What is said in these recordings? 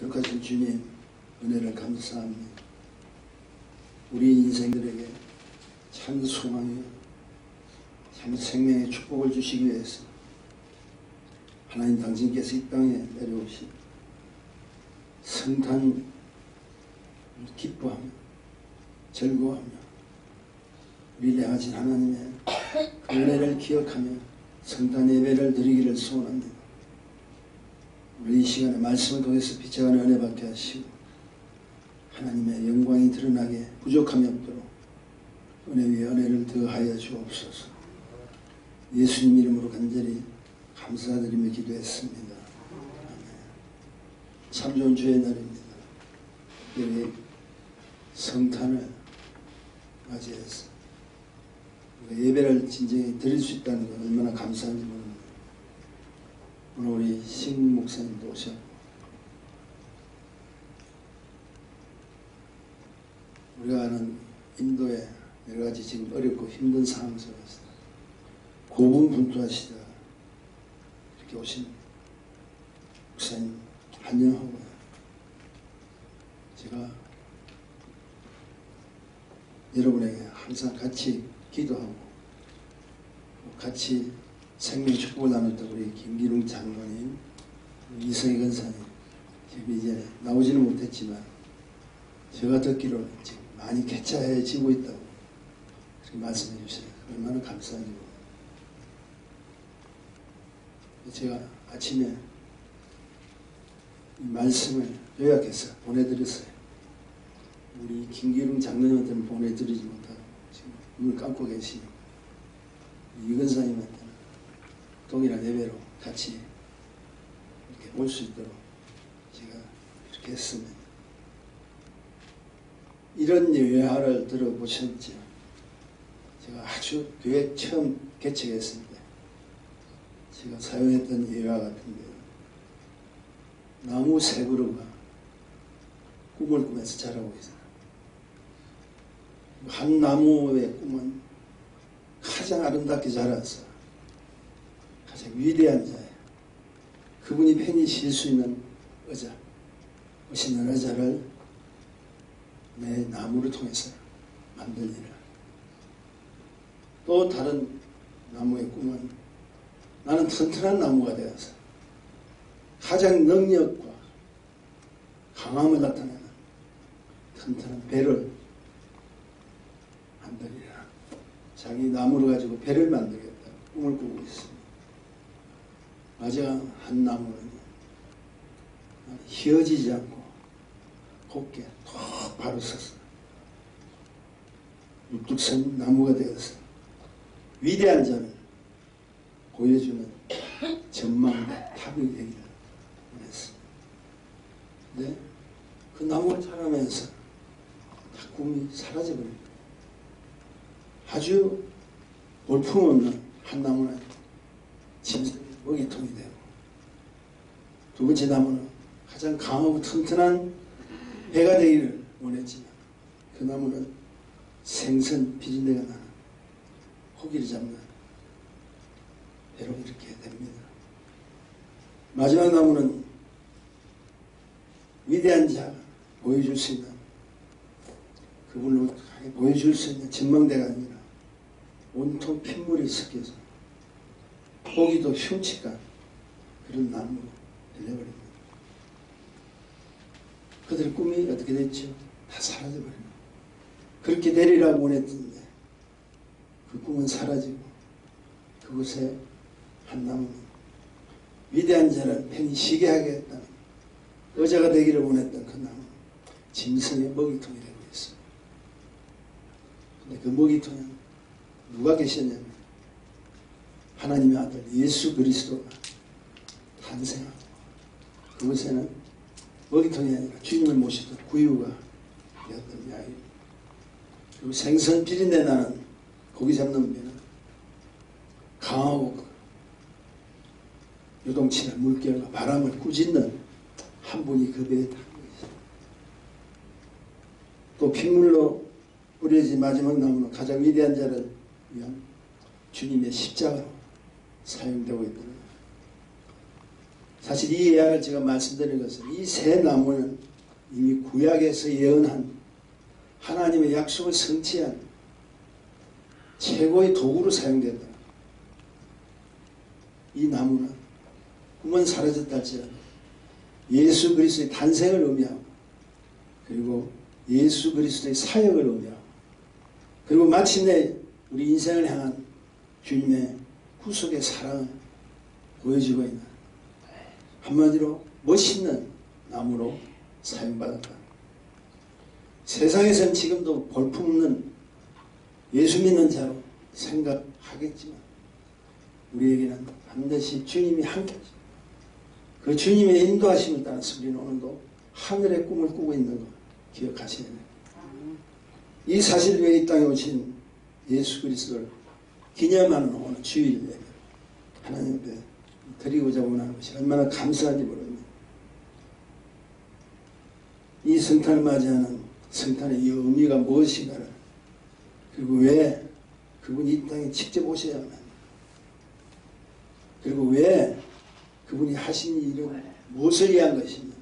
거룩하신 주님 은혜를 감사합니다. 우리 인생들에게 참 소망이요 참 생명의 축복을 주시기 위해서 하나님 당신께서 이 땅에 내려오신 성탄을 기뻐하며 즐거워하며 우리를 향하신 하나님의 그 은혜를 기억하며 성탄 예배를 드리기를 소원합니다. 우리 이 시간에 말씀을 통해서 빛나는 은혜 받게 하시고 하나님의 영광이 드러나게 부족함이 없도록 은혜 위에 은혜를 더하여 주옵소서. 예수님 이름으로 간절히 감사드리며 기도했습니다. 아멘. 참 좋은 주의 날입니다. 특별히 성탄을 맞이해서 예배를 진정히 드릴 수 있다는 것 얼마나 감사한지 모릅니다. 오늘 우리 신 목사님도 오셨고 우리가 아는 인도의 여러가지 지금 어렵고 힘든 상황 속에서 고군분투하시다 이렇게 오신 목사님 환영하고 제가 여러분에게 항상 같이 기도하고 같이 생명 축복을 나눴던 우리 김기룡 장로님, 이성희 권사님 지금 이제 나오지는 못했지만 제가 듣기로는 지금 많이 개차해지고 있다고 그렇게 말씀해 주세요. 얼마나 감사한지. 제가 아침에 이 말씀을 요약해서 보내드렸어요. 우리 김기룡 장로님한테는 보내드리지 못하고 지금 눈을 감고 계시는 이 권사님한테는 동일한 예배로 같이 이렇게 올 수 있도록 제가 이렇게 했습니다. 이런 예화를 들어보셨죠? 제가 아주 교회 처음 개척했을 때 제가 사용했던 예화 같은데 나무 세 그루가 꿈을 꾸면서 자라고 있어요. 한 나무의 꿈은 가장 아름답게 자라서 가장 위대한 자예요. 그분이 편히 쉴 수 있는 의자, 멋있는 의자를 내 나무를 통해서 만들리라. 또 다른 나무의 꿈은 나는 튼튼한 나무가 되어서 가장 능력과 강함을 나타내는 튼튼한 배를 만들리라. 자기 나무를 가지고 배를 만들겠다 꿈을 꾸고 있습니다. 마지막 한 나무는 휘어지지 않고 곱게 톡 바로 서서 육뚝선 나무가 되어서 위대한 자를 보여주는 전망대 탑이 되기를 원했습니다. 근데 그 나무를 자라면서 다 꿈이 사라져버립니다. 아주 볼품없는 한 나무는 짐승의 먹이통이 되고 두 번째 나무는 가장 강하고 튼튼한 배가 되기를 원했지만 그 나무는 생선 비린내가 나는 고기를 잡는 배로 이렇게 됩니다. 마지막 나무는 위대한 자 보여줄 수 있는 그분으로 보여줄 수 있는 전망대가 아니라 온통 핏물이 섞여서 보기도 흉측한 그런 나무로 들려버립니다. 그들의 꿈이 어떻게 됐죠? 다 사라져버립니다. 그렇게 되리라고 원했는데 그 꿈은 사라지고 그곳에 한 나무는 위대한 자를 편히 쉬게 하겠다는 의자가 되기를 원했던 그 나무는 짐승의 먹이통이 되고 있습니다. 근데 그 먹이통은 누가 계셨냐면 하나님의 아들 예수 그리스도가 탄생하고 그곳에는 먹이통이 아니라 주님을 모시던 구유가 되었던 이야기입니다. 그리고 생선 비린내 나는 고기 잡는 배는 강하고 요동치는 물결과 바람을 꾸짖는 한 분이 그 배에 타고 있어요. 또 핏물로 뿌려진 마지막 나무는 가장 위대한 자를 위한 주님의 십자가로 사용되고 있더라. 사실 이 예화를 제가 말씀드린 것은 이 새 나무는 이미 구약에서 예언한 하나님의 약속을 성취한 최고의 도구로 사용된다. 이 나무는 꿈은 사라졌다 할지라도 예수 그리스도의 탄생을 의미하고 그리고 예수 그리스도의 사역을 의미하고 그리고 마침내 우리 인생을 향한 주님의 구속의 사랑을 보여주고 있는 한마디로 멋있는 나무로 사용받았다. 세상에서는 지금도 볼품없는 예수 믿는 자로 생각하겠지만 우리에게는 반드시 주님이 함께 하십니다. 그 주님의 인도하심을 따라서 우리는 오늘도 하늘의 꿈을 꾸고 있는 것 기억하셔야 돼요. 이 사실 외에 이 땅에 오신 예수 그리스도를 기념하는 오늘 주일 예배 하나님 앞에 드리고자 원하는 것이 얼마나 감사한지 모릅니다. 이 성탄을 맞이하는 성탄의 이 의미가 무엇인가를 그리고 왜 그분이 이 땅에 직접 오셔야만 합니다. 그리고 왜 그분이 하신 일은 무엇을 위한 것이냐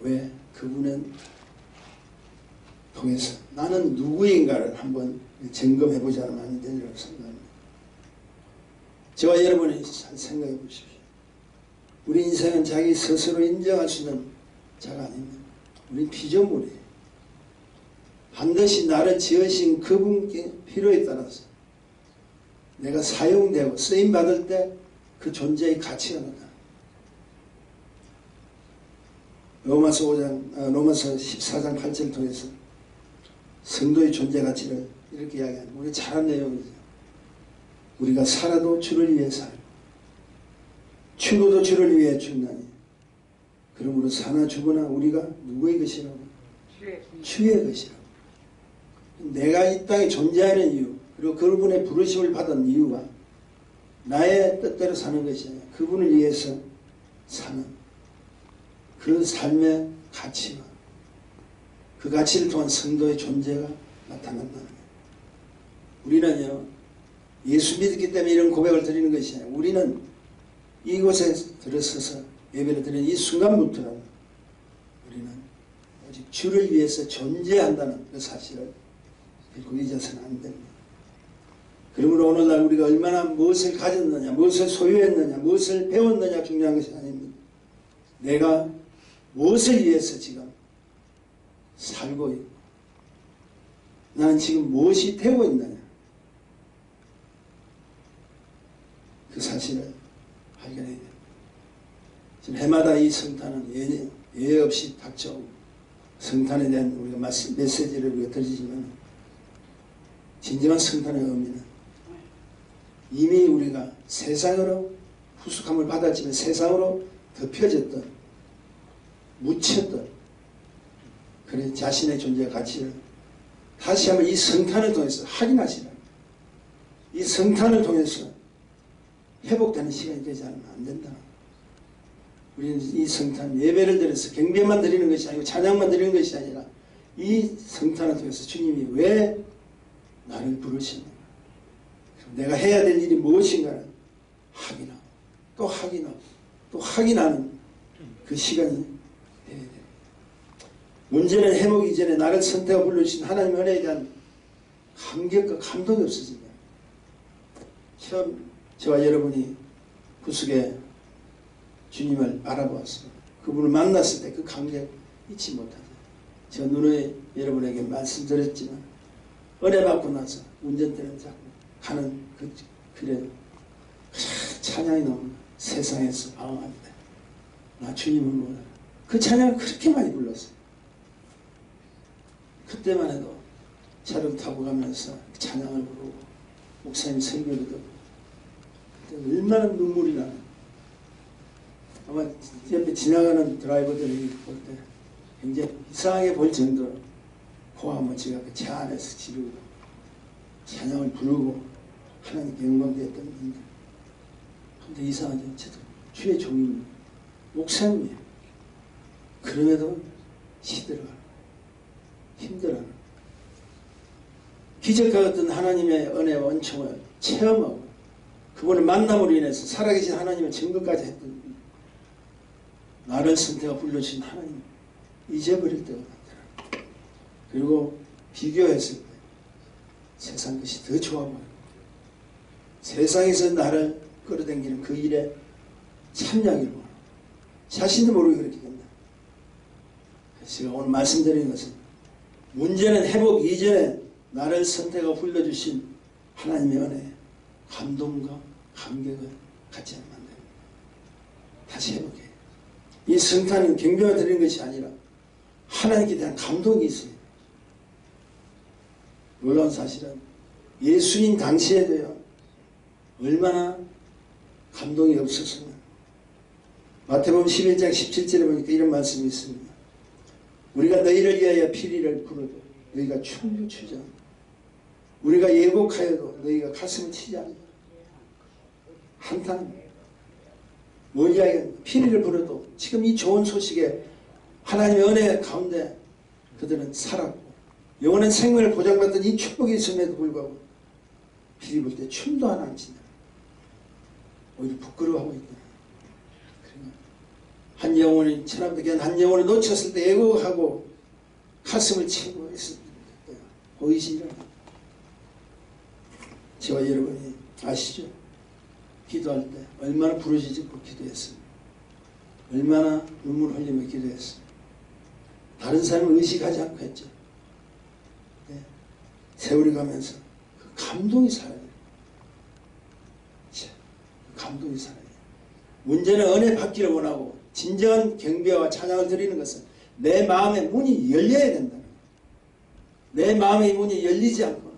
왜 그분은 통해서 나는 누구인가를 한번 점검해보자는 마음이 되리라고 생각합니다. 저와 여러분이 생각해 보십시오. 우리 인생은 자기 스스로 인정할 수 있는 자가 아닙니다. 우린 피조물이에요. 반드시 나를 지으신 그분께 필요에 따라서 내가 사용되고 쓰임받을 때 그 존재의 가치가 나타납니다. 로마서 14장 8절을 통해서 성도의 존재 가치를 이렇게 이야기합니다. 우리 잘 아는 내용이죠. 우리가 살아도 주를 위해 살고 죽어도 주를 위해 죽나니 그러므로 사나 죽으나 우리가 누구의 것이라고? 주의 것이라고. 내가 이 땅에 존재하는 이유 그리고 그분의 부르심을 받은 이유가 나의 뜻대로 사는 것이 아니라 그분을 위해서 사는 그런 삶의 가치와 그 가치를 통한 성도의 존재가 나타난다는 거예요. 우리는요 예수 믿기 때문에 이런 고백을 드리는 것이 아니라 우리는 이곳에 들어서서 예배를 드리는 이 순간부터는 우리는 오직 주를 위해서 존재한다는 그 사실을 결코 잊어서는 안 됩니다. 그러므로 오늘날 우리가 얼마나 무엇을 가졌느냐 무엇을 소유했느냐 무엇을 배웠느냐 중요한 것이 아닙니다. 내가 무엇을 위해서 지금 살고 있고 나는 지금 무엇이 되고 있느냐 그 사실을 발견해야 됩니다. 지금 해마다 이 성탄은 예외 없이 닥쳐오고 성탄에 대한 우리가 메시지를 우리가 들리지만 진정한 성탄의 의미는 이미 우리가 세상으로 후숙함을 받았지만 세상으로 덮여졌던 묻혔던 그런 자신의 존재의 가치를 다시 한번 이 성탄을 통해서 확인하시라. 이 성탄을 통해서 회복되는 시간이 되지 않으면 안 된다. 우리는 이 성탄 예배를 드려서 경배만 드리는 것이 아니고 찬양만 드리는 것이 아니라 이 성탄을 통해서 주님이 왜 나를 부르시는가 내가 해야 될 일이 무엇인가를 확인하고 또 확인하고 또 확인하는 그 시간이 되어야 돼요. 문제는 해먹기 이전에 나를 선택하고 불러주신 하나님의 은혜에 대한 감격과 감동이 없어진다. 처음 저와 여러분이 구속에 주님을 알아보았어요. 그분을 만났을 때 그 감격 잊지 못하죠. 저 누누이 여러분에게 말씀드렸지만 은혜 받고 나서 운전대를 잡고 가는 그 길에 찬양이 나오면 세상에서 방황합니다. 나 주님을 몰라. 그 찬양을 그렇게 많이 불렀어요. 그때만 해도 차를 타고 가면서 찬양을 부르고 목사님 설교를 듣고 그때 얼마나 눈물이 나는 아마 옆에 지나가는 드라이버들이 볼 때 굉장히 이상하게 볼 정도로 고함을 그 차 안에서 지르고 찬양을 부르고 하나님께 영광되었던 분들. 근데 이상하죠. 저도 주의 종입니다. 목사님이에요. 그럼에도 시들어가는 힘들어하는 기적과 같은 하나님의 은혜와 은총을 체험하고 그 그분의 만남으로 인해서 살아계신 하나님의 증거까지 했던 분. 나를 선택하고 불러주신 하나님 잊어버릴 때가 많더라. 그리고 비교했을 때 세상 것이 더 좋아 보여요. 세상에서 나를 끌어당기는 그 일에 참여하기를 원하고 자신도 모르게 그렇게 된다. 그래서 제가 오늘 말씀드리는 것은 문제는 회복 이전에 나를 선택하고 불러주신 하나님의 은혜에 감동과 감격을 갖지 않으면 안 됩니다. 다시 회복해요. 이 성탄은 경배가 드리는 것이 아니라 하나님께 대한 감동이 있어요. 놀라운 사실은 예수님 당시에도요 얼마나 감동이 없었으면 마태복음 11장 17절에 보니까 이런 말씀이 있습니다. 우리가 너희를 위하여 피리를 부르도 너희가 춤을 추지 않는다. 우리가 예곡하여도 너희가 가슴을 치지 않는다. 한탄 뭐 이야기하는 피리를 부르도 지금 이 좋은 소식에 하나님의 은혜 가운데 그들은 살았고 영원한 생명을 보장받던 이 축복이 있음에도 불구하고 피리 불 때 춤도 하나 안 친다. 오히려 부끄러워하고 있다. 한 영혼이 천하부터 한 영혼을 놓쳤을 때 애곡하고 가슴을 치고 있을 때 보이시죠? 저와 여러분이 아시죠? 기도할 때 얼마나 부르짖고 기도했습니다. 얼마나 눈물 흘리며 기도했습니다. 다른 사람을 의식하지 않고 했죠. 네. 세월이 가면서 그 감동이 살아요. 그 감동이 살아요. 문제는 은혜 받기를 원하고 진정한 경배와 찬양을 드리는 것은 내 마음의 문이 열려야 된다는 거예요. 내 마음의 문이 열리지 않고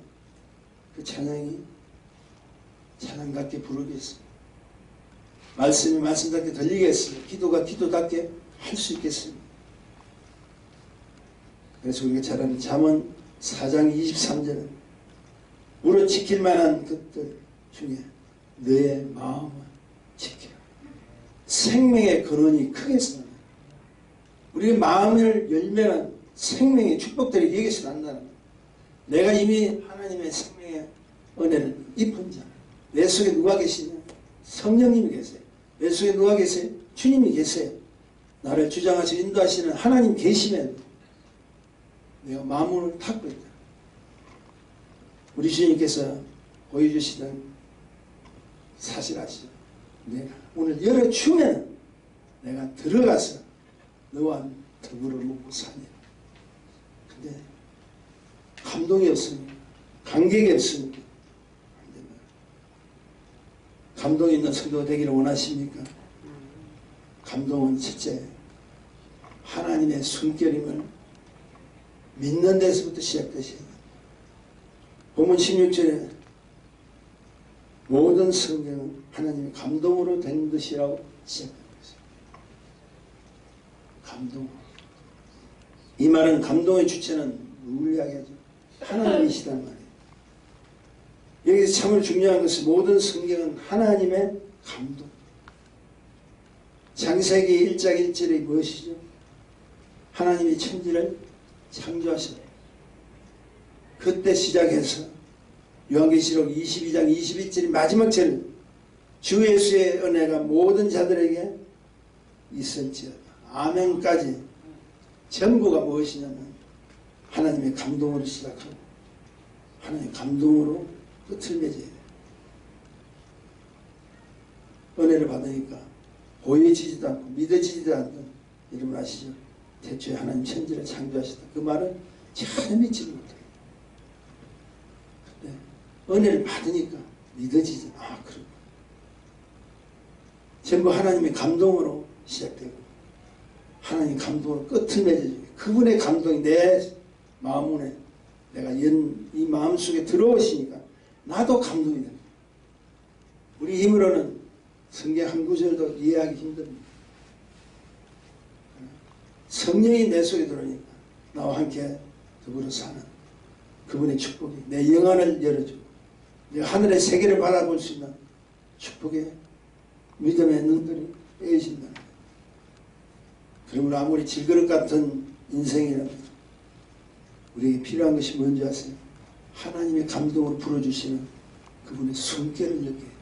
그 찬양이 찬양답게 부르겠습니다. 말씀이 말씀답게 들리겠습니다. 기도가 기도답게 할 수 있겠습니다. 그래서 우리가 잘 아는 잠언 4장 23절은 우리로 지킬 만한 것들 중에 너의 마음을 지키라. 생명의 근원이 크겠으나 우리의 마음을 열면 생명의 축복들이 여기서 난다는 거예요. 내가 이미 하나님의 생명의 은혜를 입은 자. 내 속에 누가 계시냐? 성령님이 계세요. 내 속에 누가 계세요? 주님이 계세요. 나를 주장하시고 인도하시는 하나님 계시면 내가 마음을 닫고 있다. 우리 주님께서 보여주시던 사실 아시죠? 내가 오늘 열어주면 내가 들어가서 너와 더불어 먹고 사니라. 근데 감동이 없으니까 감격이 없으니까 안 된다. 감동이 있는 성도가 되기를 원하십니까? 감동은 첫째 하나님의 숨결임을 믿는 데서부터 시작되셔야 됩니다. 본문 16절에 모든 성경은 하나님의 감동으로 된 것이라고 시작합니다. 감동. 이 말은 감동의 주체는 누굴 이야기하죠? 하나님이시단 말이에요. 여기서 참으로 중요한 것은 모든 성경은 하나님의 감동. 창세기 1장 1절이 무엇이죠? 하나님이 천지를 창조하셨다. 그때 시작해서 요한계시록 22장 21절이 마지막 절 주 예수의 은혜가 모든 자들에게 있을지어다. 아멘까지 전부가 무엇이냐면 하나님의 감동으로 시작하고 하나님의 감동으로 끝을 맺어야 돼요. 은혜를 받으니까 보여지지도 않고 믿어지지도 않던 여러분 아시죠? 태초에 하나님 천지를 창조하셨다. 그 말은 전혀 믿지 못해요. 근데 은혜를 받으니까 믿어지지. 아, 그렇구나. 전부 하나님의 감동으로 시작되고 하나님의 감동으로 끝을 맺어지고 그분의 감동이 내 마음에 내가 이 마음속에 들어오시니까 나도 감동이 됩니다. 우리 힘으로는 성경 한 구절도 이해하기 힘듭니다. 성령이 내 속에 들어오니까 나와 함께 더불어 사는 그분의 축복이 내 영안을 열어주고 내가 하늘의 세계를 바라볼 수 있는 축복의 믿음의 눈들이 떼어진다. 그러므로 아무리 질그릇 같은 인생이라도 우리에게 필요한 것이 뭔지 아세요? 하나님의 감동으로 불어주시는 그분의 숨결을 느껴요.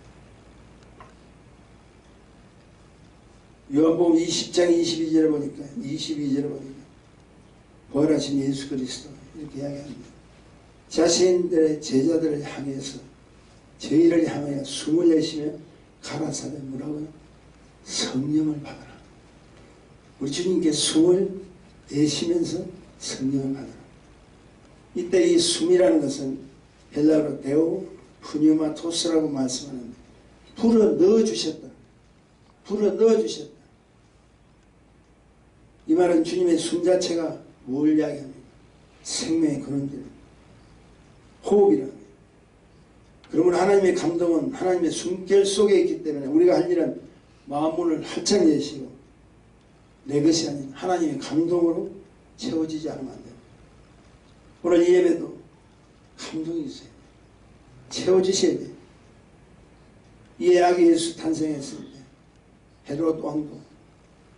요한복음 20장 22절에 보니까 부활하신 예수 그리스도 이렇게 이야기합니다. 자신들의 제자들을 향해서 저희를 향하여 숨을 내쉬며 가라사대 뭐라고요? 성령을 받아라. 우리 주님께 숨을 내쉬면서 성령을 받아라. 이때 이 숨이라는 것은 헬라어로 데오 푸뉴마토스라고 말씀하는데 불어 넣어주셨다. 불어 넣어주셨다. 이 말은 주님의 숨 자체가 뭘 이야기합니까? 생명의 근원들, 호흡이라는 거예요. 그러면 하나님의 감동은 하나님의 숨결 속에 있기 때문에 우리가 할 일은 마음문을 활짝 여시고 내 것이 아닌 하나님의 감동으로 채워지지 않으면 안 돼요. 오늘 이 예배도 감동이 있어요. 채워지셔야 돼요. 이 아기 예수 탄생했을 때 헤롯 왕도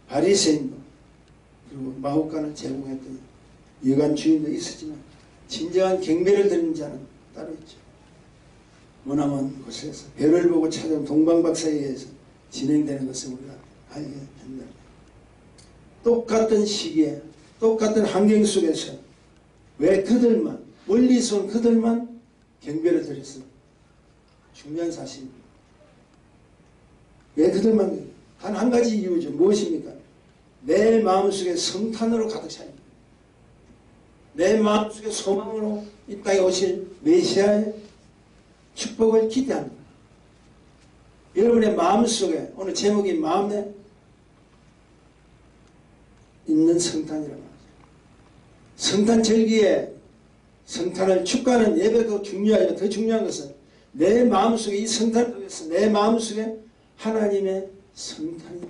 바리새인도 그리고 마혹간을 제공했던 여관 주인도 있었지만 진정한 경배를 드리는 자는 따로 있죠. 머나먼 곳에서 별을 보고 찾아온 동방박사에 의해서 진행되는 것을 우리가 알게 된다. 똑같은 시기에 똑같은 환경 속에서 왜 그들만 멀리서 온 그들만 경배를 드렸어? 중요한 사실입니다. 왜 그들만? 단 한 가지 이유죠. 무엇입니까? 내 마음속에 성탄으로 가득 차입니다. 내 마음속에 소망으로 이 땅에 오실 메시아의 축복을 기대합니다. 여러분의 마음속에 오늘 제목이 마음에 있는 성탄이라고 하죠. 성탄절기에 성탄을 축하하는 예배도 중요하지만 더 중요한 것은 내 마음속에 이 성탄 속에서 내 마음속에 하나님의 성탄이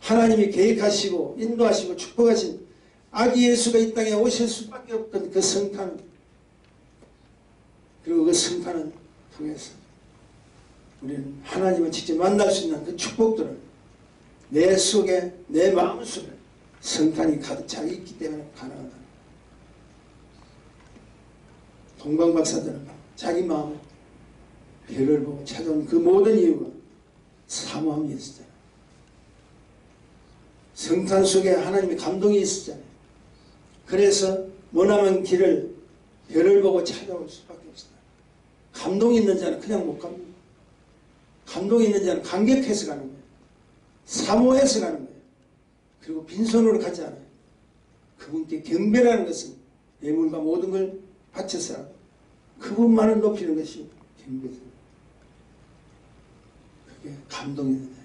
하나님이 계획하시고 인도하시고 축복하신 아기 예수가 이 땅에 오실 수밖에 없던 그 성탄, 그리고 그 성탄을 통해서 우리는 하나님을 직접 만날 수 있는 그 축복들을 내 속에 내 마음속에 성탄이 가득 차 있기 때문에 가능하다. 동방박사들은 자기 마음에 별을 보고 찾아온 그 모든 이유가 사모함이 있었잖아요. 성탄 속에 하나님의 감동이 있었잖아요. 그래서 머나먼 길을 별을 보고 찾아올 수밖에 없어요. 감동이 있는 자는 그냥 못 갑니다. 감동이 있는 자는 감격해서 가는 거예요. 사모해서 가는 거예요. 그리고 빈손으로 가지 않아요. 그분께 경배라는 것은 예물과 모든 걸 바쳐서라도 그분만을 높이는 것이 경배죠. 그게 감동이 있는 거예요.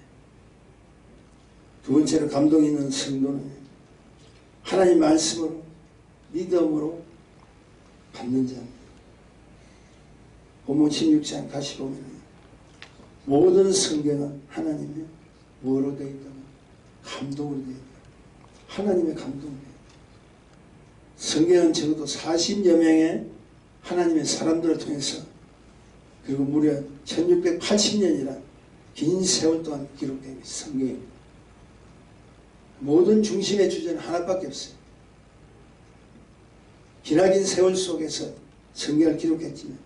두 번째로 감동이 있는 성도는 하나님 말씀으로 믿음으로 받는 자입니다. 본문 16장 다시 보면 모든 성경은 하나님의 뭐로 되어 있다면 감동으로 되어 있다. 하나님의 감동으로. 성경은 적어도 40여 명의 하나님의 사람들을 통해서 그리고 무려 1680년이란 긴 세월 동안 기록된 성경입니다. 모든 중심의 주제는 하나밖에 없어요. 기나긴 세월 속에서 성경을 기록했지만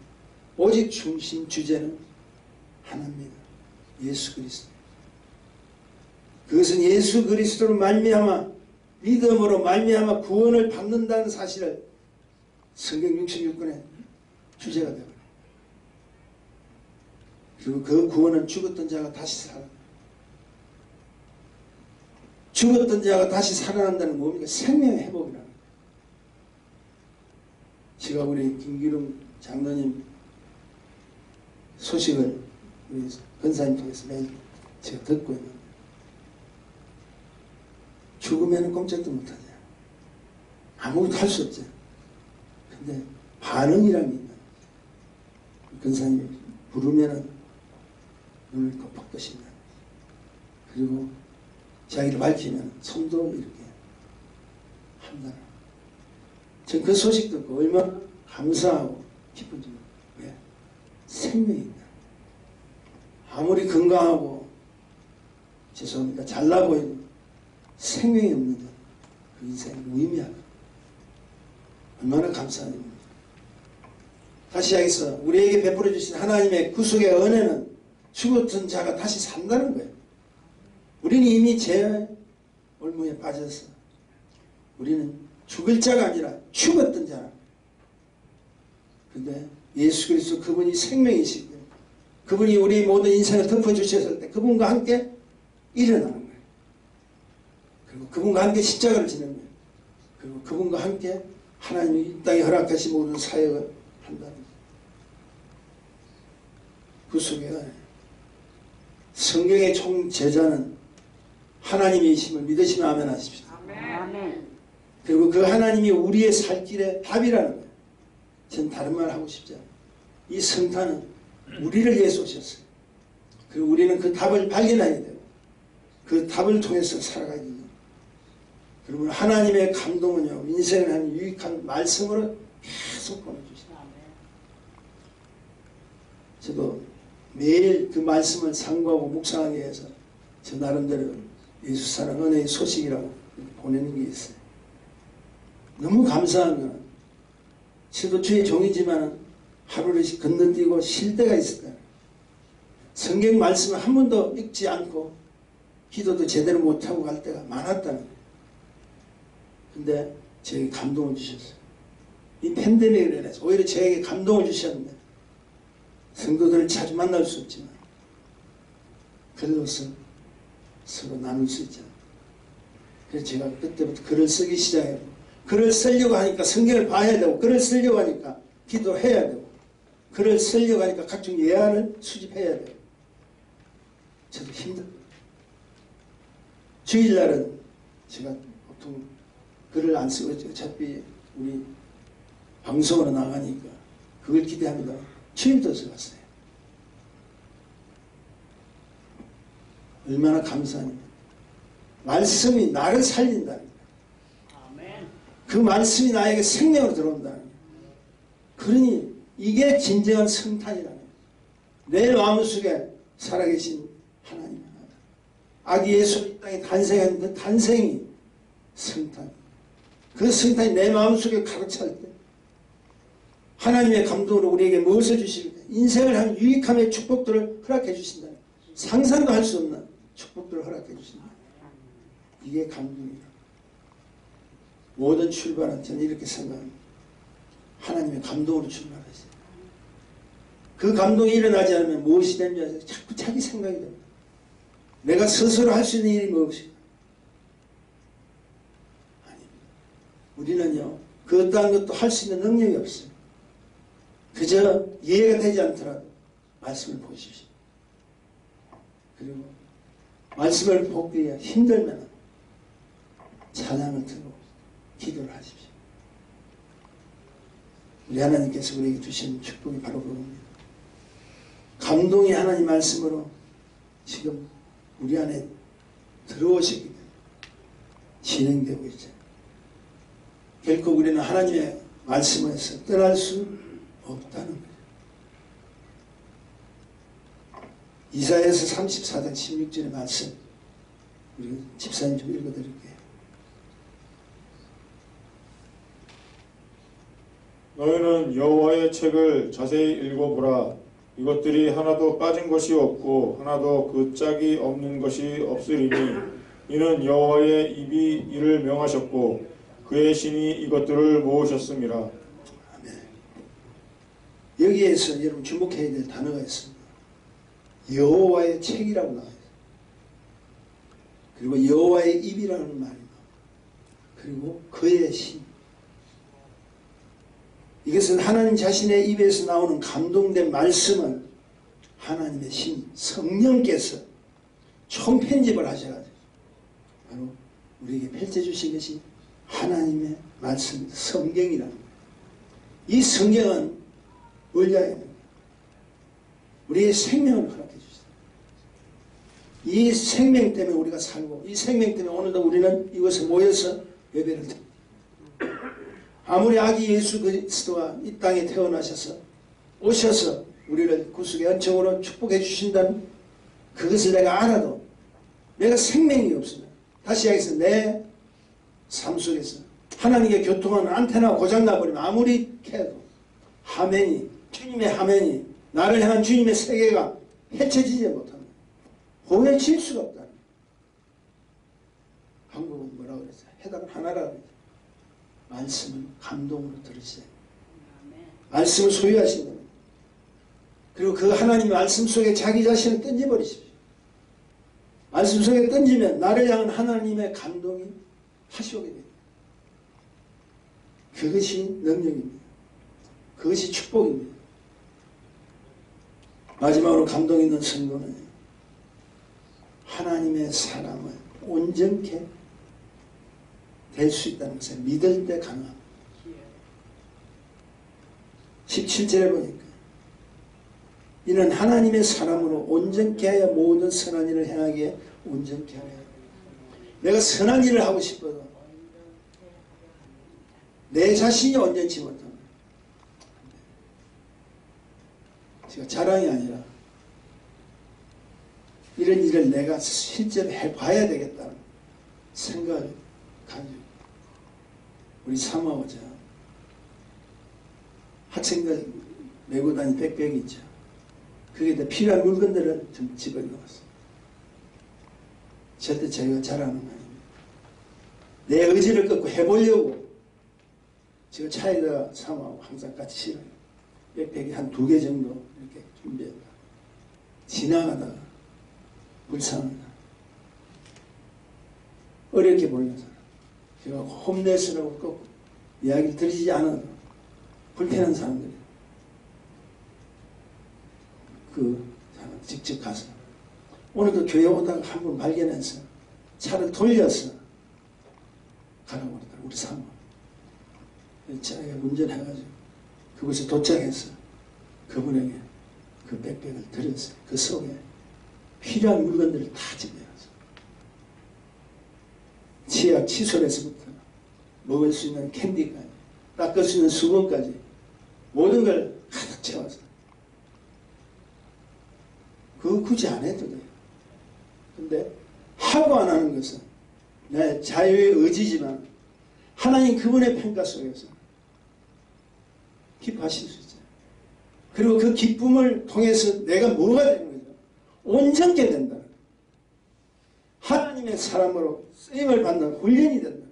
오직 중심 주제는 하나입니다. 예수 그리스도. 그것은 예수 그리스도로 말미암아 믿음으로 말미암아 구원을 받는다는 사실을 성경 66권의 주제가 되어요. 그리고 그 구원은 죽었던 자가 다시 살아. 죽었던 자가 다시 살아난다는 뭡니까? 생명의 회복이라는 거예요. 제가 우리 김기룡 장로님 소식을 우리 권사님 통해서 매일 제가 듣고 있는데 죽으면 꼼짝도 못하죠. 아무것도 할 수 없죠. 근데 반응이라는 게 있나요? 권사님이 부르면은 눈을 깜빡 뜨신다. 그리고 자기를 밝히면 손도 이렇게 한다. 전 그 소식 듣고 얼마나 감사하고 기쁜지 몰라요. 왜? 생명이 있다. 아무리 건강하고 죄송합니다. 잘나 보이고 생명이 없는 자, 그 인생이 무의미하다. 얼마나 감사한 일입니다. 다시 여기서 우리에게 베풀어 주신 하나님의 구속의 은혜는 죽었던 자가 다시 산다는 거예요. 우리는 이미 죄의 올무에 빠져서 우리는 죽을 자가 아니라 죽었던 자라. 그런데 예수 그리스도 그분이 생명이시고 그분이 우리 모든 인생을 덮어주셨을 때 그분과 함께 일어나는 거예요. 그리고 그분과 함께 십자가를 지는 거예요. 그리고 그분과 함께 하나님이 이 땅에 허락하신 모든 사역을 한다는 거예요. 그 속에 성경의 총 제자는 하나님이심을 믿으시면 아멘 하십시오. 아멘. 그리고 그 하나님이 우리의 살 길의 답이라는 거예요. 전 다른 말 하고 싶지 않아요. 이 성탄은 우리를 위해서 오셨어요. 그리고 우리는 그 답을 발견하게 되고 그 답을 통해서 살아가게 됩니다. 그리고 하나님의 감동은요, 인생을 하는 유익한 말씀으로 계속 보내주십니다. 저도 매일 그 말씀을 상고하고 묵상하기 위해서 저 나름대로 예수 사랑 은혜의 소식이라고 보내는 게 있어요. 너무 감사한 거는 저도 주의 종이지만 하루를 건너뛰고 쉴 때가 있을 거예요. 성경 말씀을 한 번도 읽지 않고 기도도 제대로 못하고 갈 때가 많았다는 거예요. 근데 저에게 감동을 주셨어요. 이 팬데믹을 인해서 오히려 저에게 감동을 주셨는데 성도들을 자주 만날 수 없지만 글로서 서로 나눌 수 있잖아요. 그래서 제가 그때부터 글을 쓰기 시작했고 글을 쓰려고 하니까 성경을 봐야 되고 글을 쓰려고 하니까 기도해야 되고 글을 쓰려고 하니까 각종 예안을 수집해야 돼요. 저도 힘들어요. 주일날은 제가 보통 글을 안 쓰고 어차피 우리 방송으로 나가니까 그걸 기대합니다. 주일도 써갔어요. 얼마나 감사합니다. 말씀이 나를 살린다는 거예요. 그 말씀이 나에게 생명으로 들어온다는 거예요. 그러니 이게 진정한 성탄이라는 거예요. 내 마음속에 살아계신 하나님 하나. 아기 예수 이 땅에 탄생한 그 탄생이 성탄. 그 성탄이 내 마음속에 가득 찰 때 하나님의 감동으로 우리에게 무엇을 주실까? 인생을 한 유익함의 축복들을 허락해 주신다. 상상도 할 수 없는 축복들을 허락해 주신다. 이게 감동이다. 모든 출발은 저는 이렇게 생각합니다. 하나님의 감동으로 출발하세요. 그 감동이 일어나지 않으면 무엇이 되는지 아세요? 자꾸 자기 생각이 됩니다. 내가 스스로 할 수 있는 일이 무엇인가? 아닙니다. 우리는요, 그 어떠한 것도 할 수 있는 능력이 없어요. 그저 이해가 되지 않더라도 말씀을 보십시오. 그리고 말씀을 보기에 힘들면 찬양을 들고 기도를 하십시오. 우리 하나님께서 우리에게 주신 축복이 바로 그겁니다. 감동이 하나님 말씀으로 지금 우리 안에 들어오시기 때문에 진행되고 있잖아요. 결코 우리는 하나님의 말씀에서 떠날 수 없다는 거예요. 이사야서 34장 16절의 말씀 우리 집사님 좀 읽어드릴게요. 너희는 여호와의 책을 자세히 읽어보라. 이것들이 하나도 빠진 것이 없고 하나도 그 짝이 없는 것이 없으리니 이는 여호와의 입이 이를 명하셨고 그의 신이 이것들을 모으셨음이라. 아멘. 여기에서 여러분 주목해야 될 단어가 있습니다. 여호와의 책이라고 나와요. 그리고 여호와의 입이라는 말입니다. 그리고 그의 신. 이것은 하나님 자신의 입에서 나오는 감동된 말씀을 하나님의 신, 성령께서 총편집을 하셔가지고 바로 우리에게 펼쳐주신 것이 하나님의 말씀, 성경이라는 거예요. 이 성경은 원래는 우리의 생명을 허락해 주시다. 이 생명 때문에 우리가 살고 이 생명 때문에 오늘도 우리는 이곳에 모여서 예배를 드립니다. 아무리 아기 예수 그리스도가 이 땅에 태어나셔서 오셔서 우리를 구속의恩寵으로 축복해 주신다는 그것을 내가 알아도 내가 생명이 없으면 다시 여기서 내 삶 속에서 하나님께 교통하는 안테나가 고장나버리면 아무리 캐도 화면이 주님의 화면이 나를 향한 주님의 세계가 해쳐지지 못합니다. 보여질 수가 없다. 방법은 뭐라고 그랬어요? 해답은 하나라고 그랬어요. 말씀을 감동으로 들으세요. 말씀을 소유하시는 겁니다. 그리고 그 하나님의 말씀 속에 자기 자신을 던져버리십시오. 말씀 속에 던지면 나를 향한 하나님의 감동이 하시오게 됩니다. 그것이 능력입니다. 그것이 축복입니다. 마지막으로 감동 있는 성도는 하나님의 사람을 온전케 될 수 있다는 것을 믿을 때 가능합니다. 17절에 보니까 이는 하나님의 사람으로 온전케 하여 모든 선한 일을 행하기에 온전케 하여. 내가 선한 일을 하고 싶어도 내 자신이 온전치 못합니다. 제가 자랑이 아니라 이런 일을 내가 실제로 해봐야 되겠다는 생각을 가지고 우리 사모하고자 학생들 메고 다니는 백팩이 있죠. 거기에 필요한 물건들을 좀 집어넣었어요. 절대 제가 잘하는 거 아닙니다. 내 의지를 꺾고 해보려고 제가 차에다가 사모하고 항상 같이 실어요. 백팩이 한 2개 정도 이렇게 준비했다. 지나가다가 불쌍하다. 어렵게 보려서 제가 홈레스라고 꼭 이야기를 들으시지 않아도 불편한 사람들이 그 사람 직접 가서 오늘도 교회 오다가 한 번 발견해서 차를 돌려서 가라고 그러더라고요. 우리 사모. 차에 운전해가지고 그곳에 도착해서 그분에게 그 백팩을 드렸어요. 그 속에 필요한 물건들을 다 집어넣었어요. 치약, 칫솔에서부터 먹을 수 있는 캔디까지, 닦을 수 있는 수건까지 모든 걸 가득 채웠어요. 그거 굳이 안 해도 돼요. 근데 하고 안 하는 것은 내 자유의 의지지만 하나님 그분의 평가 속에서 기뻐하실 수 있어요. 그리고 그 기쁨을 통해서 내가 뭐가 되는 거죠? 온전케 된다. 하나님의 사람으로 쓰임을 받는 훈련이 된다.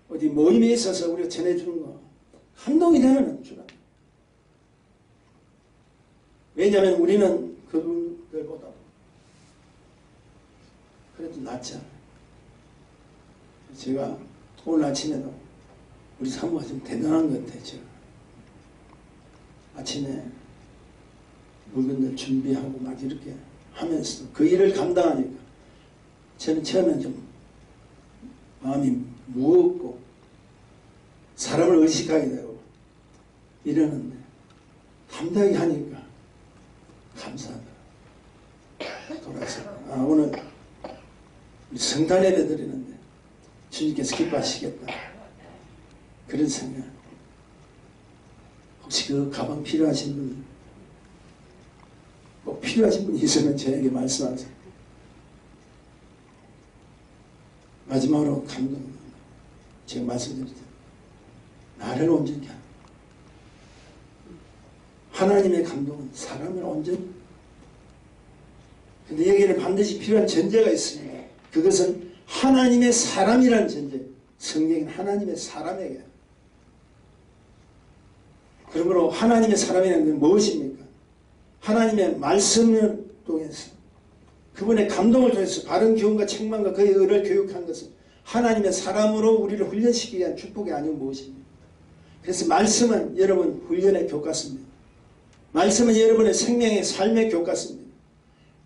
어디 모임에 있어서 우리가 전해주는 거 감동이 되면 주라. 왜냐하면 우리는 그분들보다 그래도 낫잖아요. 제가 오늘 아침에도 우리 사모가 좀 대단한 것 같아요. 제가 아침에 물건들 준비하고 막 이렇게 하면서 그 일을 감당하니까 저는 처음엔 좀 마음이 무겁고 사람을 의식하게 되고 이러는데 감당이 하니까 감사하더라고요. 돌아서 오늘 성탄 예배 드리는데 주님께서 기뻐하시겠다 그런 생각. 혹시 그 가방 필요하신 분, 꼭 필요하신 분이 있으면 저에게 말씀하세요. 마지막으로 감동. 제가 말씀드리죠. 나를 온전히 하는. 하나님의 감동은 사람을 온전히. 근데 여기에는 반드시 필요한 전제가 있습니다. 그것은 하나님의 사람이라는 전제. 성경은 하나님의 사람에게. 그러므로 하나님의 사람이라는 건 무엇입니까? 하나님의 말씀을 통해서 그분의 감동을 통해서 바른 교훈과 책망과 그의 의를 교육한 것은 하나님의 사람으로 우리를 훈련시키기 위한 축복이 아니고 무엇입니까? 그래서 말씀은 여러분 훈련의 교과서입니다. 말씀은 여러분의 생명의 삶의 교과서입니다.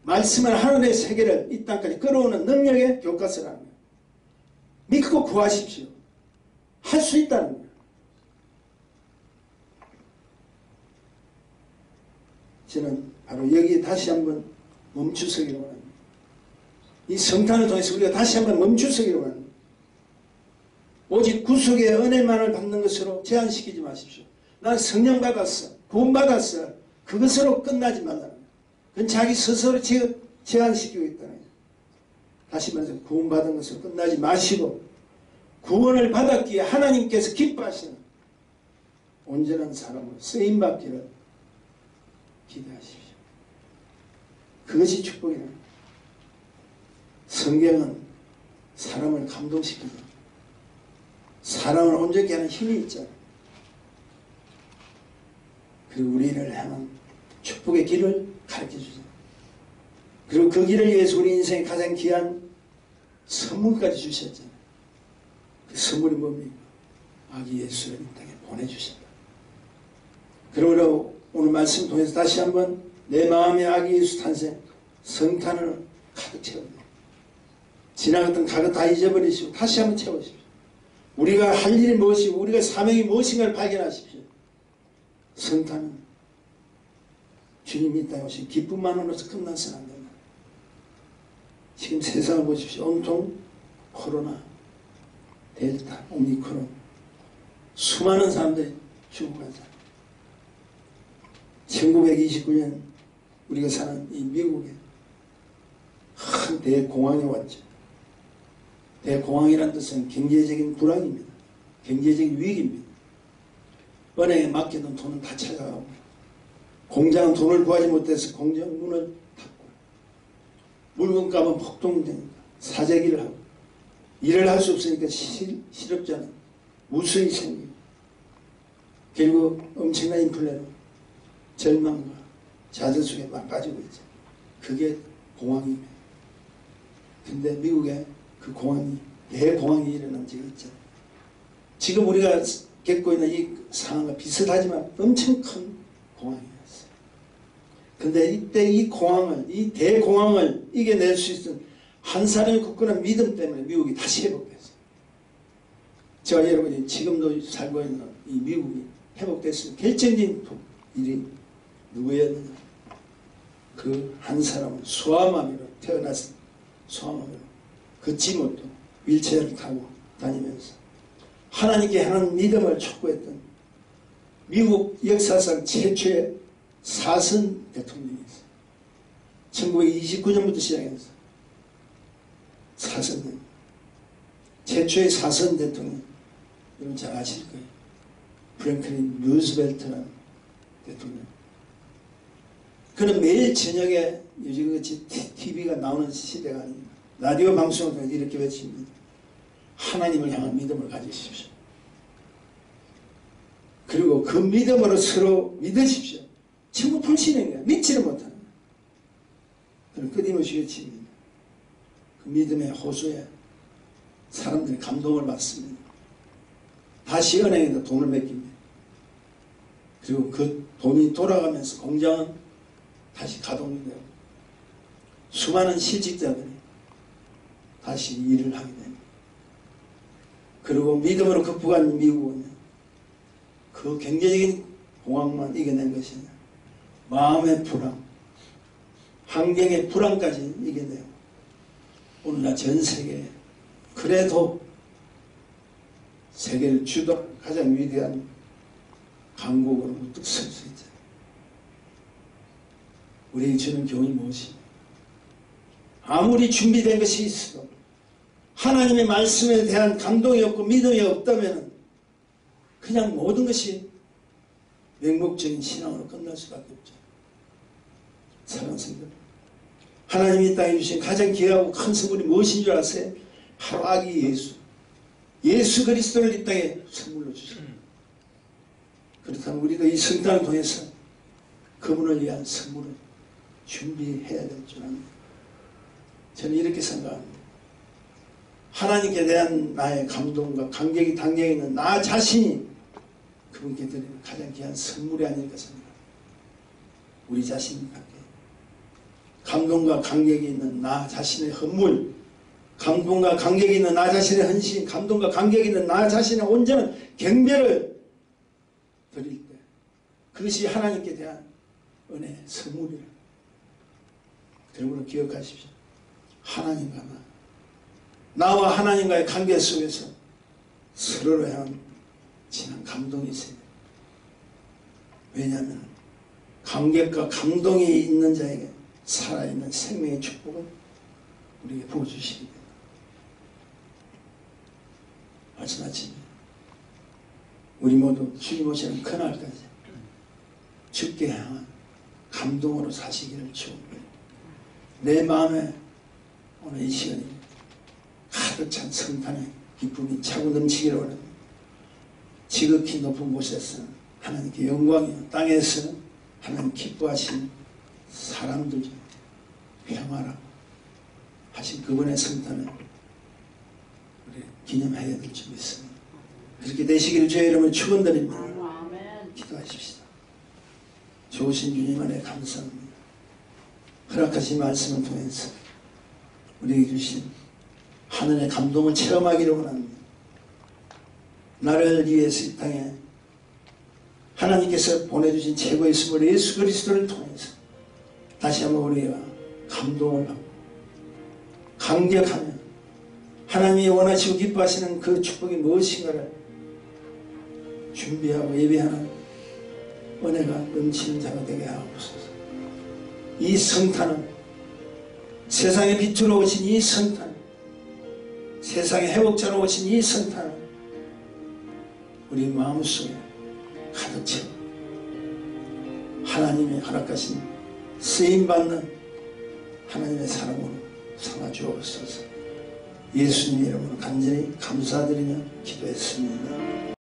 말씀은 하늘의 세계를 이 땅까지 끌어오는 능력의 교과서라는 거예요. 믿고 구하십시오. 할 수 있다는 거예요. 저는 바로 여기에 다시 한번 멈추서기로 합니다. 이 성탄을 통해서 우리가 다시 한번 멈추서기로 합니다. 오직 구속의 은혜만을 받는 것으로 제한시키지 마십시오. 난 성령 받았어. 구원 받았어. 그것으로 끝나지 말라는 거예요. 그건 자기 스스로 제한시키고 있다는 거예요. 다시 말해서 구원 받은 것으로 끝나지 마시고 구원을 받았기에 하나님께서 기뻐하시는 온전한 사람으로 쓰임받기를 기대하십시오. 그것이 축복이랍니다. 성경은 사람을 감동시키고 사람을 온전히 하는 힘이 있잖아요. 그리고 우리를 향한 축복의 길을 가르쳐 주잖아요. 그리고 그 길을 위해서 우리 인생에 가장 귀한 선물까지 주셨잖아요. 그 선물이 뭡니까? 아기 예수를 이 땅에 보내주셨다. 그러므로 오늘 말씀 통해서 다시 한번 내 마음의 아기 예수 탄생, 성탄을 가득 채워요. 지나갔던 과거 다 잊어버리시고 다시 한번 채우십시오. 우리가 할 일이 무엇이고 우리가 사명이 무엇인가를 발견하십시오. 성탄은 주님이 이 땅에 오신 기쁨만으로서 끝나서는 안 됩니다. 지금 세상을 보십시오. 온통 코로나, 델타, 오미크론 수많은 사람들이 죽어가잖아요. 1929년 우리가 사는 이 미국에 큰 대공황이 왔죠. 대공황이라는 뜻은 경제적인 불황입니다. 경제적인 위기입니다. 은행에 맡겨둔 돈은 다 찾아가고 공장은 돈을 구하지 못해서 공장 문을 닫고 물건값은 폭등되니까 사재기를 하고 일을 할 수 없으니까 실업자는 무수히 생기고 결국 엄청난 인플레로 절망과 좌절 속에 막 빠지고 있죠. 그게 공황입니다. 근데 미국에 그 공황이, 대공황이 일어난 적이 있죠. 지금 우리가 겪고 있는 이 상황과 비슷하지만 엄청 큰 공황이었어요. 근데 이때 이 공황을, 이 대공황을 이겨낼 수 있는 한 사람의 굳건한 믿음 때문에 미국이 다시 회복됐어요. 저와 여러분이 지금도 살고 있는 이 미국이 회복됐을 결정적인 일이 누구였느냐? 그 한 사람은 소아마비로 태어나서 소아마비로 걷지 못하고 휠체어를 타고 다니면서 하나님께 향한 믿음을 촉구했던 미국 역사상 최초의 사선 대통령이 있어요. 1929년부터 시작해서 사선, 최초의 사선 대통령, 여러분 잘 아실 거예요. 프랭클린 루즈벨트라는 대통령. 그는 매일 저녁에 요즘같이 TV가 나오는 시대가 아닙니다. 라디오 방송을 통해서 이렇게 외칩니다. 하나님을 향한 믿음을 가지십시오. 그리고 그 믿음으로 서로 믿으십시오. 전부 불신인 거야. 믿지를 못하는 거야. 그는 끊임없이 외칩니다. 그 믿음의 호소에 사람들이 감동을 받습니다. 다시 은행에다 돈을 맡깁니다. 그리고 그 돈이 돌아가면서 공장은 다시 가동이 되고 수많은 실직자들이 다시 일을 하게 됩니다. 그리고 믿음으로 극복한 미국은 그 경제적인 공황만 이겨낸 것이 아니라 마음의 불안, 환경의 불안까지 이겨내고 오늘날 전 세계에 그래도 세계를 주도하는 가장 위대한 강국으로 우뚝 설 수 있잖아요. 우리에게 주는 교훈이 무엇이냐? 아무리 준비된 것이 있어도 하나님의 말씀에 대한 감동이 없고 믿음이 없다면 그냥 모든 것이 맹목적인 신앙으로 끝날 수밖에 없죠. 사랑하는 성도, 하나님이 이 땅에 주신 가장 귀하고 큰 선물이 무엇인 줄 아세요? 바로 아기 예수. 예수 그리스도를 이 땅에 선물로 주십니다. 그렇다면 우리도 이 성탄을 통해서 그분을 위한 선물을 준비해야 될 줄 압니다. 저는 이렇게 생각합니다. 하나님께 대한 나의 감동과 감격이 담겨 있는 나 자신이 그분께 드리는 가장 귀한 선물이 아닐까 생각합니다. 우리 자신이 갖게 감동과 감격이 있는 나 자신의 헌물, 감동과 감격이 있는 나 자신의 헌신, 감동과 감격이 있는 나 자신의 온전한 경배를 드릴 때 그것이 하나님께 대한 은혜의 선물이라. 여러분 기억하십시오. 하나님과 나와 하나님과의 관계 속에서 서로를 향한 진한 감동이 있어요. 왜냐하면 감격과 감동이 있는 자에게 살아있는 생명의 축복을 우리에게 부어주시기 때문에 말씀하십니다. 우리 모두 주님 오시는 그날까지 주께 향한 감동으로 사시기를 축원합니다. 내 마음에 오늘 이 시간이 가득 찬 성탄의 기쁨이 차고 넘치기를 원합니다. 지극히 높은 곳에서 하나님께 영광이요, 땅에서 하나님 기뻐하신 사람들 중에 평화라 하신 그분의 성탄을 우리 기념해야 될 점이 있습니다. 그렇게 되시기를 주의 이름으로 축원드립니다. 기도하십시다. 좋으신 주님 안에 감사합니다. 허락하신 말씀을 통해서 우리에게 주신 하늘의 감동을 체험하기를 원합니다. 나를 위해서 이 땅에 하나님께서 보내주신 최고의 선물 예수 그리스도를 통해서 다시 한번 우리가 감동을 받고 감격하며 하나님이 원하시고 기뻐하시는 그 축복이 무엇인가를 준비하고 예배하는 은혜가 넘치는 자가 되게 하옵소서. 이 성탄은 세상의 빛으로 오신 이 성탄, 세상의 회복자로 오신 이 성탄을 우리 마음속에 가득 채워 하나님의 허락하신 쓰임받는 하나님의 사랑으로 삼아 주옵소서. 예수님 이름으로 간절히 감사드리며 기도했습니다.